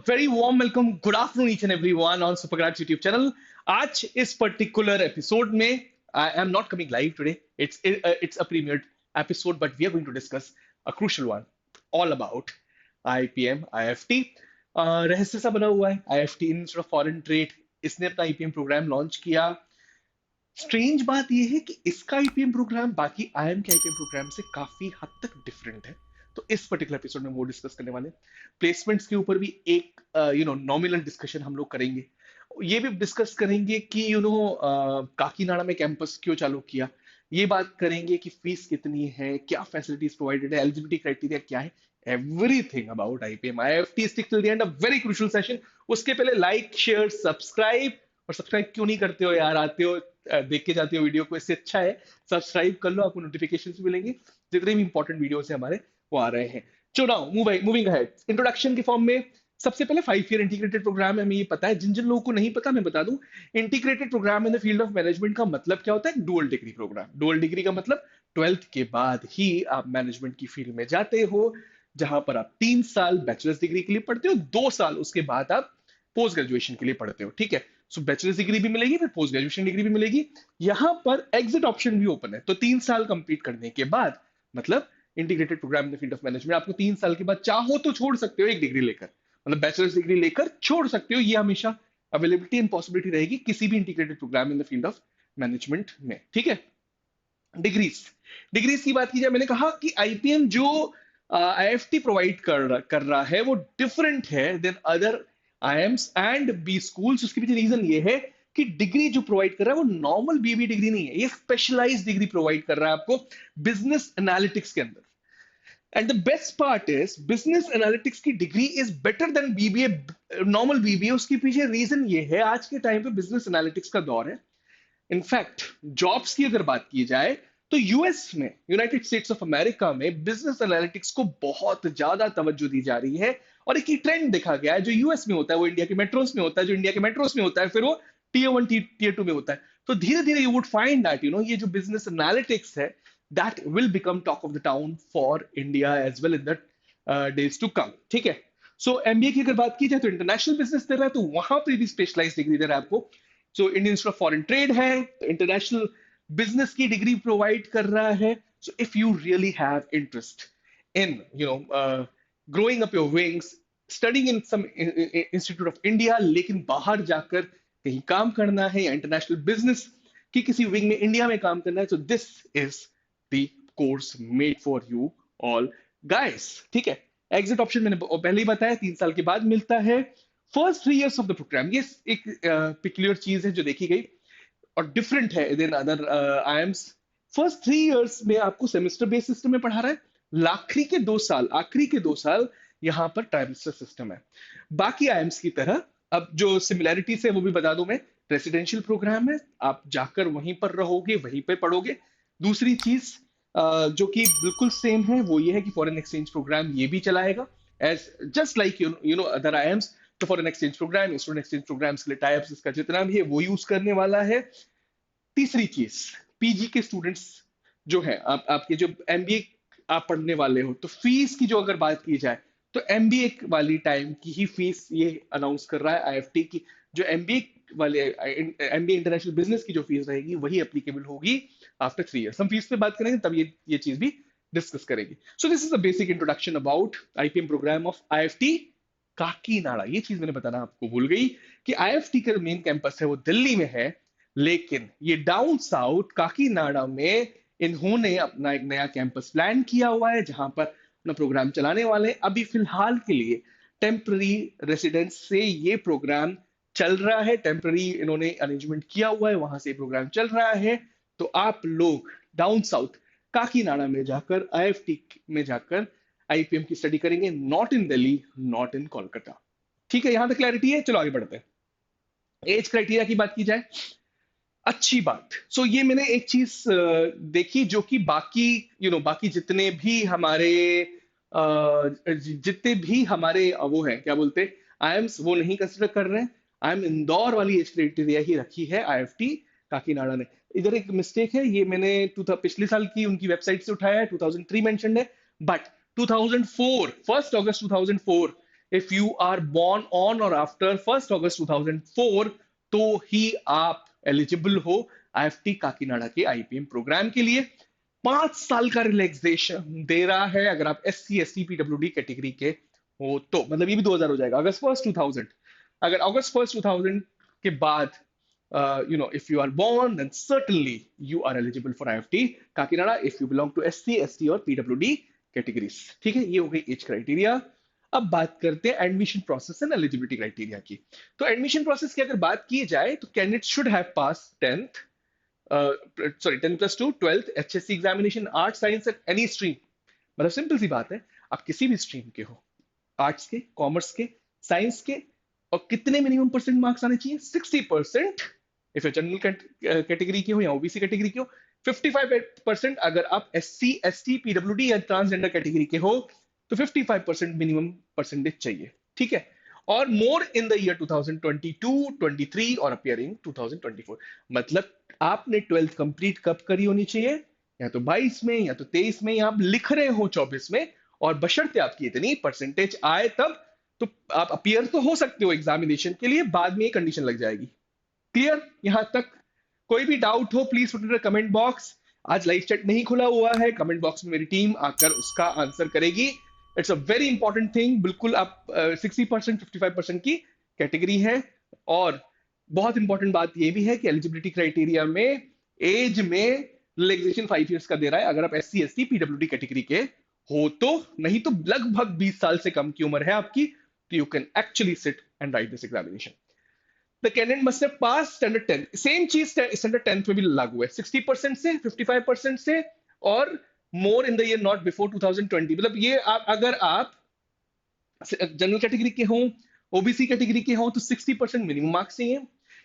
very warm welcome. Good afternoon, each and everyone on Supergrads YouTube channel. आज इस particular episode में I am not coming live today. It's a premiered episode, but we are going to discuss a crucial one, all about IPM, IFT. रहस्य सा बना हुआ है IFT instead of Foreign trade. इसने अपना IPM प्रोग्राम लॉन्च किया. Strange बात यह है कि इसका आईपीएम प्रोग्राम बाकी आईएम के आईपीएम प्रोग्राम से काफी हद तक डिफरेंट है. तो इस पर्टिकुलर एपिसोड में वो डिस्कस करने वाले हैं. प्लेसमेंट्स के ऊपर भी एक नॉमिनल डिस्कशन हम लोग करेंगे. ये भी डिस्कस करेंगे कि काकीनाडा में कैंपस क्यों चालू किया. ये बात करेंगे कि फीस कितनी है, क्या फैसिलिटीज प्रोवाइडेड है, एलिजिबिलिटी क्राइटेरिया क्या है, everything about IPM IFT. Stick till the end, a very crucial session. उसके पहले लाइक शेयर सब्सक्राइब. और सब्सक्राइब क्यों नहीं करते हो यार, आते हो देख के जाते हो वीडियो को, इससे अच्छा है सब्सक्राइब कर लो, आपको नोटिफिकेशंस मिलेंगे. जितने भी इंपॉर्टेंट वीडियोस है हमारे वो आ रहे हैं. चलो नाउ मूविंग अहेड. इंट्रोडक्शन के फॉर्म में सबसे पहले 5 ईयर इंटीग्रेटेड प्रोग्राम है. हमें ये पता है, जिन जिन लोगों को नहीं पता मैं बता दूं. Integrated program in the field of management का मतलब क्या होता है? Dual degree program. Dual degree का मतलब 12th के बाद ही आप मैनेजमेंट की फील्ड में जाते हो, जहां पर आप 3 साल बैचलर्स डिग्री के लिए पढ़ते हो, 2 साल उसके बाद आप पोस्ट ग्रेजुएशन के लिए पढ़ते हो. ठीक है, सो बैचलर्स डिग्री भी मिलेगी, फिर पोस्ट ग्रेजुएशन डिग्री भी मिलेगी. यहां पर एग्जिट ऑप्शन भी ओपन है. तो 3 साल कंप्लीट करने के बाद, मतलब integrated program in the field of management, आपको 3 साल के बाद चाहो तो छोड़ सकते हो एक डिग्री लेकर, मतलब बैचलर्स डिग्री लेकर छोड़ सकते हो. ये हमेशा अवेलेबिलिटी एंड पॉसिबिलिटी रहेगी किसी भी integrated program in the field of management में. ठीक है, डिग्रीज की बात की जाए, मैंने कहा कि आईपीएम जो आईएफटी प्रोवाइड कर रहा है वो डिफरेंट है then other IIMs and B schools. उसके पीछे रीजन ये है कि डिग्री जो प्रोवाइड कर रहा है वो नॉर्मल बीबी डिग्री नहीं है, ये स्पेशलाइज्ड डिग्री प्रोवाइड कर रहा है आपको बिजनेस एनालिटिक्स के अंदर. And the best part is business analytics की degree is better than BBA, normal BBA. उसके पीछे रीजन ये है, आज के टाइम पे बिजनेस एनालिटिक्स का दौर है. इनफैक्ट जॉब्स की अगर बात की जाए तो यूएस में, यूनाइटेड स्टेट्स ऑफ अमेरिका में बिजनेस एनालिटिक्स को बहुत ज्यादा तवज्जो दी जा रही है. और एक ही ट्रेंड देखा गया है, जो यूएस में होता है वो इंडिया के मेट्रोस में होता है, जो इंडिया के मेट्रोस में होता है फिर वो टीयर 1 टीयर 2 में होता है. तो धीरे धीरे यू वुड फाइंड दैट ये जो बिजनेस एनालिटिक्स है that will become talk of the town for India as well in the days to come. ठीक है, सो एमबीए की अगर बात की जाए तो इंटरनेशनल बिजनेस दे रहा है, तो वहां पर भी स्पेशलाइज्ड डिग्री दे रहा है आपको. So Indian Institute of Foreign Trade है, इंटरनेशनल बिजनेस की डिग्री प्रोवाइड कर रहा है. So if you really have interest in growing up your wings, studying in some institute of India, लेकिन बाहर जाकर कहीं काम करना है या इंटरनेशनल बिजनेस की किसी विंग में इंडिया में काम करना है, तो this is the course made for you all guys. ठीक है, एग्जिट ऑप्शन मैंने पहले ही बताया 3 साल के बाद मिलता है. First 3 years of the program, ये एक पिक्यूलियर चीज है जो देखी गई और डिफरेंट है then other IIMs. First 3 years में आपको सेमेस्टर बेस्ड सिस्टम में पढ़ा रहा है. आखिरी के 2 साल यहां पर ट्राइमेस्टर सिस्टम है. बाकी आईएम्स की तरह अब जो सिमिलैरिटीज है वो भी बता दूं मैं. रेसिडेंशियल प्रोग्राम है, आप जाकर वहीं पर रहोगे, वहीं पर पढ़ोगे. दूसरी चीज जो कि बिल्कुल सेम है वो ये है कि फॉरेन एक्सचेंज प्रोग्राम ये भी चलाएगा as just like other IIMs. तो foreign exchange program, student exchange programs के लिए टाइप्स इसका जितना भी है वो यूज करने वाला है. तीसरी चीज, पीजी के स्टूडेंट्स जो है, आपके जो एमबीए आप पढ़ने वाले हो, तो फीस की जो अगर बात की जाए तो एमबीए वाली टाइम की ही फीस ये अनाउंस कर रहा है आईएफटी की. जो एमबीए वाले एमबीए इंटरनेशनल बिजनेस की जो फीस रहेगी वही एप्लीकेबल होगी आफ्टर 3 इयर्स. हम फीस पे बात करेंगे तब ये चीज भी डिस्कस करेंगे. So this is a basic introduction about IPM program of IFT Kakinada. ये चीज मैंने बताना आपको भूल गई कि आईएफटी का मेन कैंपस है वो दिल्ली में है, लेकिन ये डाउन साउथ काकीनाडा में इन्होंने अपना एक नया कैंपस प्लान किया हुआ है जहां पर अपना प्रोग्राम चलाने वाले हैं. अभी फिलहाल के लिए टेम्पररी रेसिडेंस से ये प्रोग्राम चल रहा है. टेम्पररी इन्होंने अरेंजमेंट किया हुआ है, वहां से प्रोग्राम चल रहा है. तो आप लोग डाउन साउथ काकीनाडा में जाकर, आईएफटी में जाकर आईपीएम की स्टडी करेंगे, not in Delhi, not in Kolkata. ठीक है, यहां तक क्लैरिटी है. चलो आगे बढ़ते हैं. एज क्राइटेरिया की बात की जाए, अच्छी बात. सो ये मैंने एक चीज देखी जो कि बाकी जितने भी हमारे वो है क्या बोलते आईएम्स वो नहीं कंसिडर कर रहे हैं. आईएम इंदौर वाली एज क्राइटेरिया ही रखी है आईएफटी काकीनाडा ने. इधर एक मिस्टेक है, ये मैंने पिछले साल की उनकी वेबसाइट से उठाया है, 2003 मेंशन्ड है, बट 2004, 1 अगस्त 2004 if you are born on और आफ्टर 1 अगस्त 2004 तो ही आप एलिजिबल हो आईएफटी काकीनाडा के आईपीएम प्रोग्राम के लिए। 5 साल का रिलैक्सेशन दे रहा है अगर आप SC ST PWD कैटेगरी के हो तो, मतलब ये भी 2000 हो जाएगा, अगस्त 1 2000। अगर अगस्त 1 2000 के बाद if you are born, then certainly you are eligible for IFT Kakinada if you belong to SC, ST और PWD categories। ठीक है, ये हो गई एज क्राइटेरिया। अब बात करते हैं admission process and eligibility criteria की। तो एडमिशन प्रोसेस की अगर बात की जाए तो candidate should have pass 10th, 10+2 12th HSC examination, art science at any stream. मतलब सिंपल सी बात है, आप किसी भी स्ट्रीम के हो, आर्ट्स के, कॉमर्स के, साइंस के, और कितने मिनिमम परसेंट मार्क्स आने चाहिए? 60%। इफ जनरल कैटेगरी के हो या ओबीसी कैटेगरी के हो, 55%। अगर आप SC ST PWD या ट्रांसजेंडर कैटेगरी के हो तो 55% मिनिमम परसेंटेज चाहिए। ठीक है, और मोर इन द ईयर 2022 23 और अपियरिंग 2024। मतलब आपने 12th कंप्लीट कब करी होनी चाहिए? या तो 22 में, या तो 23 में, या आप लिख रहे हो 24 में, और बशर्ते आपकी इतनी परसेंटेज आए तब तो आप अपियर तो हो सकते हो एग्जामिनेशन के लिए, बाद में ये कंडीशन लग जाएगी। क्लियर यहां तक? कोई भी डाउट हो please put in the comment box. आज लाइव चैट नहीं खुला हुआ है, कमेंट बॉक्स में मेरी टीम आकर उसका आंसर करेगी। It's a very important thing. बिल्कुल आप 60% 55% की कैटेगरी है। और बहुत इंपॉर्टेंट बात यह भी है कि एलिजिबिलिटी क्राइटेरिया में एज में रिलैक्सेशन 5 इयर्स का दे रहा है अगर आप SC ST PWD कैटेगरी के हो तो, नहीं तो लगभग 20 साल से कम की उम्र है आपकी तो you can actually sit and right this examination. The candidate must have pass standard 10th। Same चीज स्टैंडर्ड 10th में भी लागू है, 60% से 55% से, और more in the year not before 2020। मतलब ये अगर आप जनरल कैटेगरी के हो, ओबीसी कैटेगरी के हो तो 60% मिनिमम मार्क्स चाहिए।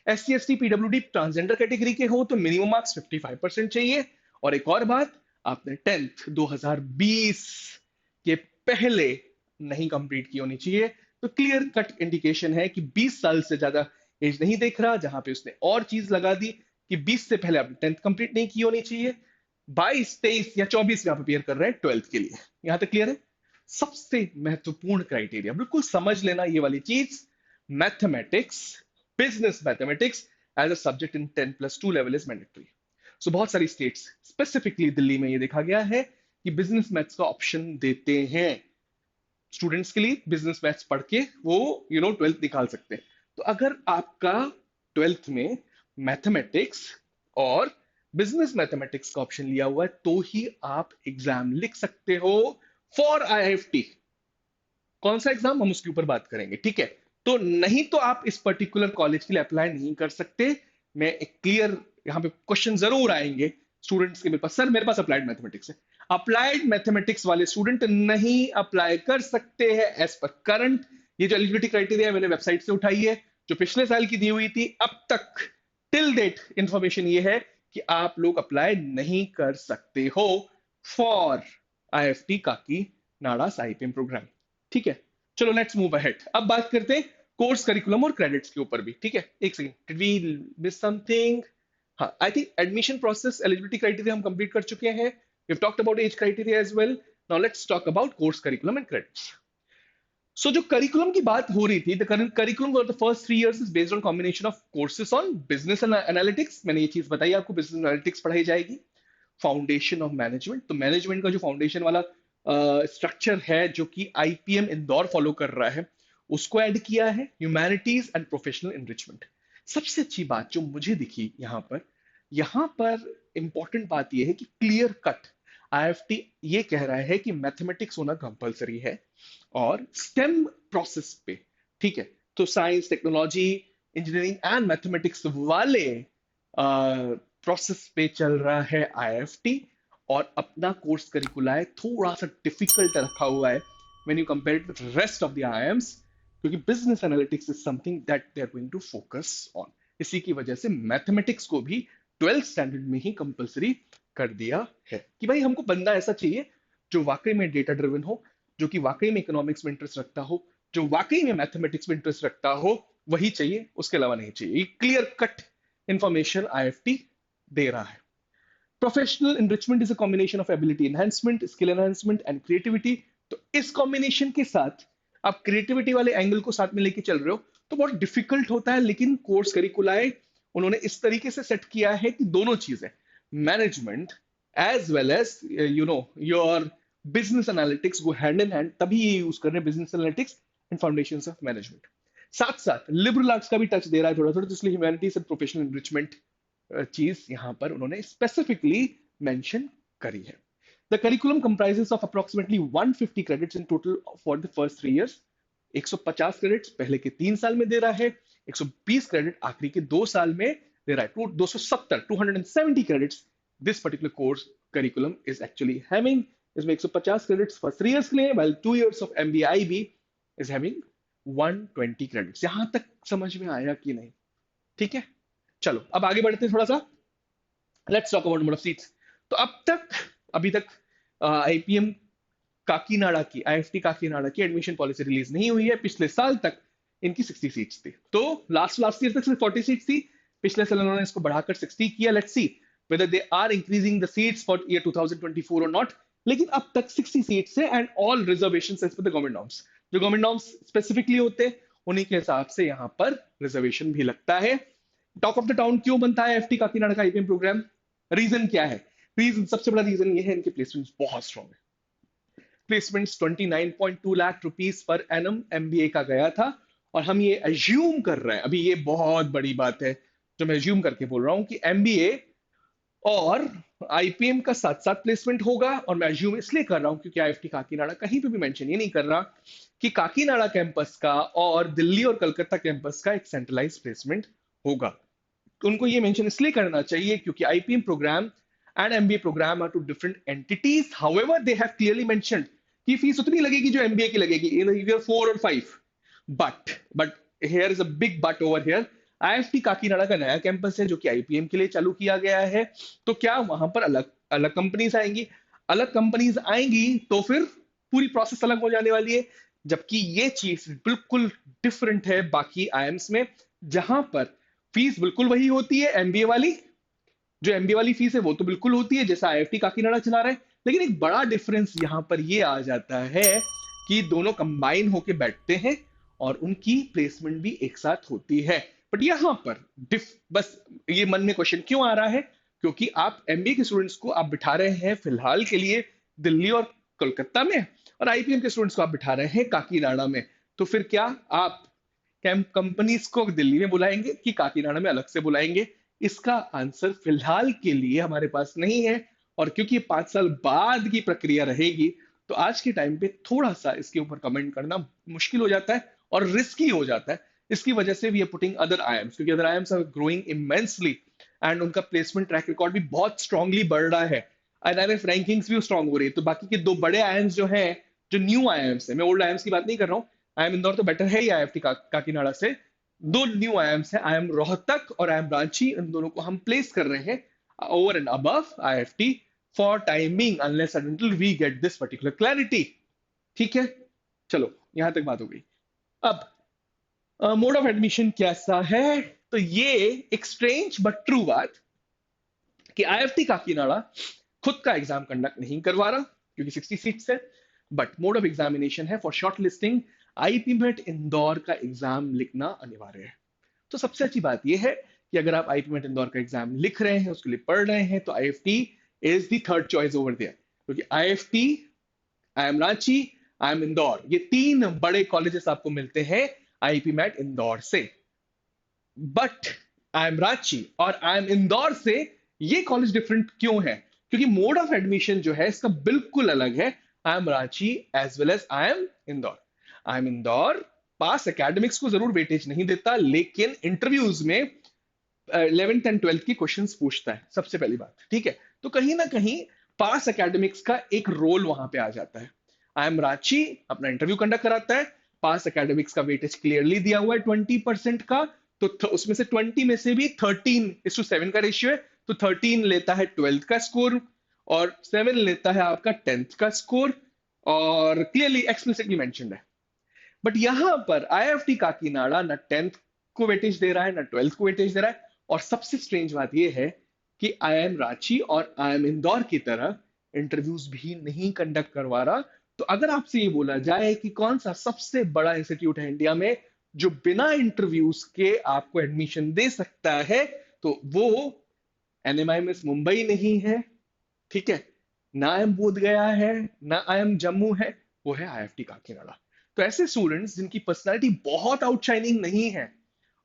SC ST PWD transgender category के हो तो मिनिमम मार्क्स 55% चाहिए। और एक और बात, आपने 10th 2020 के पहले नहीं कंप्लीट की होनी चाहिए। तो क्लियर कट इंडिकेशन है कि 20 साल से ज्यादा एज नहीं देख रहा, जहां पे उसने और चीज लगा दी कि 20 से पहले आपने 10th कंप्लीट नहीं की होनी चाहिए। 22 23 या 24 में आप अपियर कर रहे हैं 12th के लिए। यहां तक क्लियर है? सबसे महत्वपूर्ण क्राइटेरिया, बिल्कुल समझ लेना ये वाली चीज, mathematics, business mathematics as a subject in 10+2 level is mandatory. So बहुत सारी स्टेट्स, स्पेसिफिकली दिल्ली में ये देखा गया है कि बिजनेस मैथ्स का ऑप्शन देते हैं स्टूडेंट्स के लिए। बिजनेस मैथ्स पढ़ के वो 12th निकाल सकते हैं। तो अगर आपका 12th में मैथमेटिक्स और बिजनेस मैथमेटिक्स का ऑप्शन लिया हुआ है तो ही आप एग्जाम लिख सकते हो फॉर IIFT। कौन सा एग्जाम, हम उसके ऊपर बात करेंगे। ठीक है, तो नहीं तो आप इस पर्टिकुलर कॉलेज के लिए अप्लाई नहीं कर सकते। मैं एक क्लियर, यहाँ पे क्वेश्चन जरूर आएंगे स्टूडेंट्स के मेरे पास, सर मेरे पास अप्लाइड मैथमेटिक्स है। अप्लाइड मैथमेटिक्स वाले स्टूडेंट नहीं अप्लाई कर सकते हैं एज पर करंट। ये जो एलिजिबिलिटी क्राइटेरिया मैंने वेबसाइट से उठाई है, जो पिछले साल की दी हुई थी, अब तक टिल डेट इंफॉर्मेशन ये है कि आप लोग अप्लाई नहीं कर सकते हो फॉर IIFT काकी नाडा IPM प्रोग्राम। ठीक है, चलो लेट्स मूव अहेड। अब बात करते हैं कोर्स करिकुलम और क्रेडिट्स के ऊपर भी। ठीक है, एक second, did we miss something? हाँ, I think admission process eligibility criteria हम कंप्लीट कर चुके हैं। We have talked about age criteria as well. Now let's talk about course curriculum and credits. So जो करिकुलम की बात हो रही थी, the curriculum for the first 3 years is based on combination of courses on business analytics. मैंने ये चीज बताई आपको, बिजनेस एनालिटिक्स पढ़ाई जाएगी। फाउंडेशन ऑफ मैनेजमेंट, तो मैनेजमेंट का जो फाउंडेशन वाला स्ट्रक्चर है जो कि IPM इंदौर फॉलो कर रहा है, उसको ऐड किया है। Humanities and professional enrichment. सबसे अच्छी बात जो मुझे दिखी यहाँ पर इंपॉर्टेंट बात यह है कि क्लियर कट IIFT ये कह रहा है कि मैथमेटिक्स होना कंपलसरी है और स्टेम प्रोसेस पे। ठीक है, तो science, technology, engineering and mathematics वाले प्रोसेस पे चल रहा है IIFT, और अपना कोर्स करिकुला थोड़ा सा डिफिकल्ट रखा हुआ है when you compare it with rest of the IIMs, क्योंकि business analytics is something that they are going to focus on. इसी की वजह से मैथमेटिक्स को भी 12th स्टैंडर्ड में ही कंपलसरी कर दिया है कि भाई हमको बंदा ऐसा चाहिए जो वाकई में डेटा ड्रिवन हो, जो कि वाकई में इकोनॉमिक्स में इंटरेस्ट रखता हो, जो वाकई में मैथमेटिक्स में इंटरेस्ट रखता हो, वही चाहिए, उसके अलावा नहीं चाहिए। क्लियर कट इंफॉर्मेशन IIFT दे रहा है। Professional enrichment is a combination of ability enhancement, skill enhancement and creativity. तो इस कॉम्बिनेशन के साथ आप क्रिएटिविटी वाले एंगल को साथ में लेके चल रहे हो तो बहुत डिफिकल्ट होता है, लेकिन कोर्स करिकुलाए उन्होंने इस तरीके से सेट किया है कि दोनों चीजें, management as well as your business analytics go hand in hand, तभी ये यूज कर रहे हैं business analytics and foundations of management. साथ साथ लिबरल आर्ट्स का भी टच दे रहा है थोड़ा थोड़ा, तो इसलिए ह्यूमैनिटीज एंड प्रोफेशनल एनरिचमेंट चीज यहाँ पर उन्होंने स्पेसिफिकली मेंशन करी है। The curriculum comprises of approximately 150 credits in total for the first 3 years। 150 credits पहले के 3 साल में दे रहा है, 120 क्रेडिट आखिरी के 2 साल में दे रहा है, 270 credits this particular course curriculum is actually having. इसमें 150 क्रेडिट्स फॉर 3 इयर्स के लिए, while 2 years of MBA IB is having 120 credits. यहां तक समझ में आया कि नहीं? ठीक है, चलो अब आगे बढ़ते हैं थोड़ा सा। Let's talk about number of seats. तो अभी तक आईपीएम काकीनाडा की, आईएफटी काकीनाडा की एडमिशन पॉलिसी रिलीज नहीं हुई है। पिछले साल तक इनकी 60 सीट्स थी, तो लास्ट ईयर तक सिर्फ 40 सीट्स थी। पिछले साल उन्होंने इसको बढ़ाकर 60 किया। Let's see whether they are increasing the seats for year 2024 or not। लेकिन अब तक 60 सीट्स है and all reservation as per the government norms. जो गवर्नमेंट नॉर्म्स स्पेसिफिकली होते हैं उन्हीं के हिसाब से यहाँ पर रिजर्वेशन भी लगता है। टॉक ऑफ द टाउन क्यों बनता है एफटी काकीनाडा का आईपीएम प्रोग्राम? रीजन क्या है? रीजन, सबसे बड़ा रीजन ये है इनके प्लेसमेंट्स बहुत स्ट्रॉन्ग है। Placements 29.2 lakh rupees per annum MBA का गया था, और हम ये एज्यूम कर रहे हैं, अभी ये बहुत बड़ी बात है जो मैं एज्यूम करके बोल रहा हूं कि एमबीए और आईपीएम का साथ साथ प्लेसमेंट होगा। और मैं एज्यूम इसलिए कर रहा हूं क्योंकि आईएफटी काकीनाडा कहीं पे भी मेंशन ये नहीं कर रहा कि काकीनाडा कैंपस का और दिल्ली और कलकत्ता कैंपस का एक सेंट्रलाइज प्लेसमेंट होगा। तो उनको ये मेंशन इसलिए करना चाहिए क्योंकि IPM program and MBA program are two different entities. However they have clearly mentioned कि फीस उतनी लगेगी जो एमबीए की लगेगी इन ईयर 4 और 5। But here is a big but over here. IFT Kakinada का नया कैंपस है जो कि आईपीएम के लिए चालू किया गया है, तो क्या वहां पर अलग अलग कंपनीज आएंगी? अलग कंपनीज आएंगी तो फिर पूरी प्रोसेस अलग हो जाने वाली है। जबकि ये चीज बिल्कुल डिफरेंट है बाकी आईएम्स में, जहां पर फीस बिल्कुल वही होती है एमबीए वाली। जो एमबीए वाली फीस है वो तो बिल्कुल होती है जैसा आईएफटी काकीनाडा चला रहा है, लेकिन एक बड़ा डिफरेंस यहां पर ये आ जाता है कि दोनों कंबाइन होके बैठते हैं और उनकी प्लेसमेंट भी एक साथ होती है। बट यहां पर बस ये मन में क्वेश्चन क्यों आ रहा है, क्योंकि आप एमबीए के स्टूडेंट्स को आप बिठा रहे हैं फिलहाल के लिए दिल्ली और कोलकाता में, और आईपीएम के स्टूडेंट्स को आप बिठा रहे हैं काकीनाडा में। तो फिर क्या आप कंपनीज को दिल्ली में बुलाएंगे कि काकीनाडा में अलग से बुलाएंगे? इसका आंसर फिलहाल के लिए हमारे पास नहीं है। और क्योंकि ये 5 साल बाद की प्रक्रिया रहेगी, तो आज के टाइम पे थोड़ा सा इसके ऊपर कमेंट करना मुश्किल हो जाता है और रिस्की हो जाता है। इसकी वजह से we are putting other IIMs, क्योंकि other IIMs are growing immensely and उनका प्लेसमेंट ट्रैक रिकॉर्ड भी बहुत स्ट्रांगली बढ़ रहा है। एनआरएफ रैंकिंग्स भी स्ट्रांग हो रही है। तो बाकी के दो बड़े आईएम्स जो हैं, जो न्यू आईएम्स है, मैं ओल्ड आईएम्स की बात नहीं कर रहा हूँ, आईएम इंदौर तो बेटर है ही आईएफटी काकीनाडा से। दो न्यू आईएम्स हैं, आईएम रोहतक और आईएम रांची, इन दोनों को हम प्लेस कर रहे हैं over and above IFT for timing unless and until we get this particular clarity. ठीक है, चलो यहां तक बात हो गई। अब मोड ऑफ एडमिशन कैसा है? तो ये एक स्ट्रेंज बट ट्रू बात कि आईएफटी काकीनाडा खुद का एग्जाम कंडक्ट नहीं करवा रहा क्योंकि 60 सीट्स है, बट मोड ऑफ एग्जामिनेशन है फॉर शॉर्ट लिस्टिंग। आईपीमेट इंदौर का एग्जाम लिखना अनिवार्य है। तो सबसे अच्छी बात यह है कि अगर आप आईपीमेट इंदौर का एग्जाम लिख रहे हैं, उसके लिए पढ़ रहे हैं, तो IFT is the third choice over there, क्योंकि IFT, IIM Ranchi, IIM Indore, ये तीन बड़े कॉलेजेस आपको मिलते हैं आईपीमेट इंदौर से। बट आईएम रांची और आईएम इंदौर से ये कॉलेज डिफरेंट क्यों है? क्योंकि मोड ऑफ एडमिशन जो है इसका बिल्कुल अलग है। IIM Ranchi as well as IIM Indore. IIM Indore पास एकेडमिक्स को जरूर वेटेज नहीं देता, लेकिन इंटरव्यूज में 11th एंड 12th की क्वेश्चंस पूछता है, सबसे पहली बात। ठीक है, तो कहीं ना कहीं पास एकेडमिक्स का एक रोल वहां पे आ जाता है। आईएम रांची अपना इंटरव्यू कंडक्ट कराता है, पास एकेडमिक्स का वेटेज क्लियरली दिया हुआ है 20% का, तो उसमें से 20 में से भी 13:7 का रेशियो है, तो 13 लेता है 12th का स्कोर और 7 लेता है आपका 10th का स्कोर, और क्लियरली एक्सप्लिसिटली मेंशन्ड है। बट यहां पर आईएफटी काकीनाडा ना 10th को वेटेज दे रहा है ना 12th को वेटेज दे रहा है। और सबसे स्ट्रेंज बात यह है कि आईएम रांची और आईएम इंदौर की तरह इंटरव्यूज भी नहीं कंडक्ट करवा रहा तो अगर आपसे ये बोला जाए कि कौन सा सबसे बड़ा इंस्टीट्यूट है इंडिया में जो बिना इंटरव्यूज के आपको एडमिशन दे सकता है, तो वो एनएमआईएमएस मुंबई नहीं है, ठीक है, ना आई एम बोध गया है, ना आई एम जम्मू है, वो है आईआईटी काकीनाडा। तो ऐसे स्टूडेंट्स जिनकी पर्सनालिटी बहुत आउटशाइनिंग नहीं है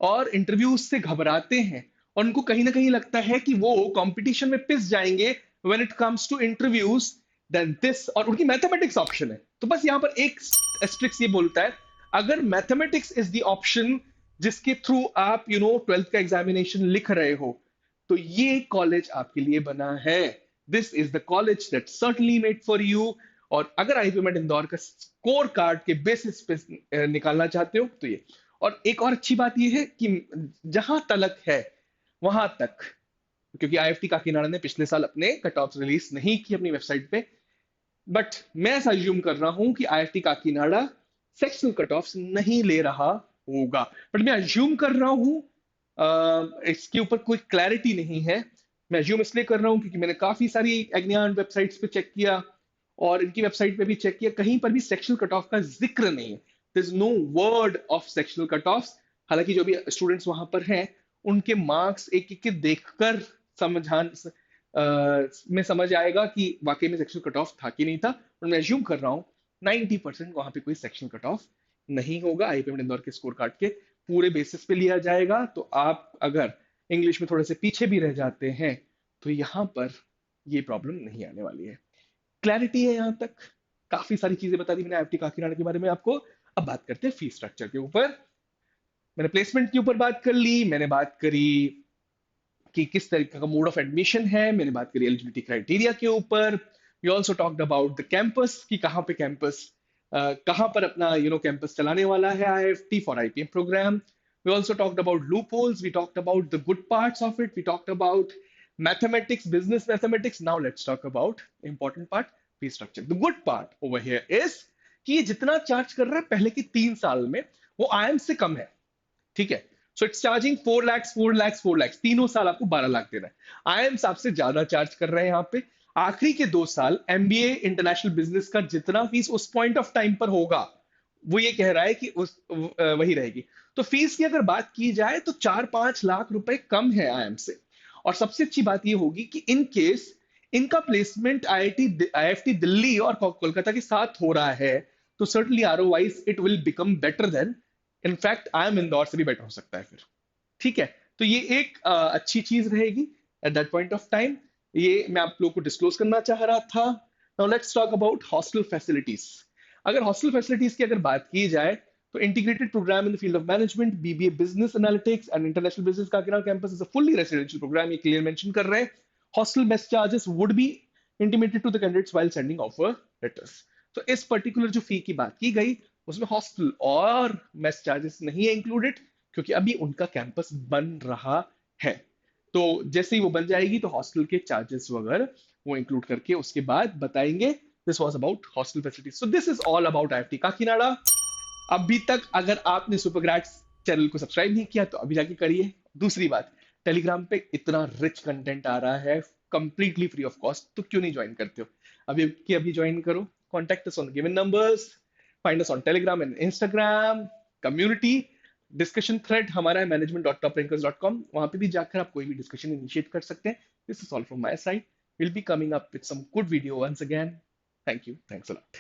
और इंटरव्यूज से घबराते हैं और उनको कहीं ना कहीं लगता है कि वो कंपटीशन में पिस जाएंगे when it comes to interviews, then this, और उनकी मैथमेटिक्स ऑप्शन है, तो बस यहाँ पर एक एस्ट्रिक्स ये बोलता है, अगर मैथमेटिक्स इज द ऑप्शन जिसके थ्रू आप ट्वेल्थ का एग्जामिनेशन लिख रहे हो, तो ये कॉलेज आपके लिए बना है, this is the college that certainly made for you. और अगर आईपीएम इंदौर का स्कोर कार्ड के बेसिस पे निकालना चाहते हो तो ये। और एक और अच्छी बात ये है कि जहां तलक है वहां तक, क्योंकि आईआईटी काकीनाडा ने पिछले साल अपने कट ऑफ रिलीज नहीं की अपनी वेबसाइट पे, बट मैं ऐसा अज्यूम कर रहा हूं कि IIT Kakinada sectional cut of नहीं ले रहा होगा, बट मैं अज्यूम कर रहा हूं, इसके ऊपर कोई क्लैरिटी नहीं है। मैं अज्यूम इसलिए कर रहा हूं क्योंकि मैंने काफी सारी एग्नियान वेबसाइट्स पे चेक किया और इनकी वेबसाइट पे भी चेक किया, कहीं पर भी सेक्शनल कट ऑफ का जिक्र नहीं है, there is no word of sectional cut off. हालांकि जो भी स्टूडेंट्स वहां पर हैं उनके मार्क्स एक एक के देखकर समझान में समझ आएगा कि वाकई में सेक्शनल कट ऑफ था कि नहीं था, और मैं अज्यूम कर रहा हूँ 90% वहां पे कोई सेक्शनल कट ऑफ नहीं होगा। आईपीएम इंदौर के स्कोर कार्ड के पूरे बेसिस पे लिया जाएगा, तो आप अगर इंग्लिश में थोड़े से पीछे भी रह जाते हैं तो यहाँ पर ये प्रॉब्लम नहीं आने वाली है। क्लैरिटी है यहाँ तक, काफी सारी चीजें बता दी मैंने आईआईटी काकीनाडा के बारे में आपको। अब बात करते हैं फीस स्ट्रक्चर के ऊपर। मैंने प्लेसमेंट के ऊपर बात कर ली, मैंने बात करी कि किस तरीके का मोड ऑफ एडमिशन है, मैंने बात करी एलिजिबिलिटी क्राइटेरिया के ऊपर, we also talked about the campus कि कहाँ पे कैंपस, कहाँ पर अपना कैंपस चलाने वाला है IIT for IPM program. We also talked about loopholes, we talked about the good parts of it, we talked about mathematics, business mathematics. Now let's talk about important part, fee structure. The good part over here is कि ये जितना charge कर रहा है पहले की 3 साल में वो आईएम से कम है, ठीक है। So it's charging 4 lakh 4 lakh 4 lakh, तीनों साल आपको 12 लाख देना है। आईएम आपसे ज्यादा चार्ज कर रहे हैं यहाँ पे। आखिरी के 2 साल एमबीए इंटरनेशनल बिजनेस का जितना फीस उस पॉइंट ऑफ टाइम पर होगा वो ये कह रहा है कि वही रहेगी। तो फीस की अगर बात की जाए तो 4-5 लाख रुपए कम है आईएम से। और सबसे अच्छी बात ये होगी कि इन केस इनका प्लेसमेंट आईआईटी दिल्ली और कोलकाता के साथ हो रहा है तो certainly ROI wise it will become better than, in fact IIM Indore से भी बेटर हो सकता है फिर, ठीक है। तो ये एक अच्छी चीज रहेगी at that point of time. ये मैं आप लोगों को डिस्क्लोज करना चाह रहा था। Now let's talk about hostel facilities. अगर हॉस्टल फैसिलिटीज की अगर बात की जाए तो integrated program in the field of management, BBA business analytics and international business Kakinada campus is a fully residential program, ये clear mention कर रहे हैं। hostel mess charges would be intimated to the candidates while sending offer letters। तो इस particular जो फी की बात की गई उसमें हॉस्टल और मेस चार्जेस नहीं है इंक्लूडेड, क्योंकि अभी उनका कैंपस बन रहा है। तो जैसे ही वो बन जाएगी तो हॉस्टल के चार्जेस वगैरह वो इंक्लूड करके उसके बाद बताएंगे। This was about hostel facilities. So this is all about IIT Kakinada. अभी तक अगर आपने सुपरग्रैड्स चैनल को सब्सक्राइब नहीं किया तो अभी जाके करिए। दूसरी बात, टेलीग्राम पे इतना रिच कंटेंट आ रहा है कंप्लीटली फ्री ऑफ कॉस्ट, तो क्यों नहीं ज्वाइन करते हो? अभी के अभी ज्वाइन करो। Contact us on the given numbers, find us on Telegram and Instagram. Community discussion thread हमारा है management.toprankers.com, वहां पे भी जाकर आप कोई भी डिस्कशन इनिशिएट कर सकते हैं। This is all from my side, will be coming up with some good video once again. Thank you, thanks a lot.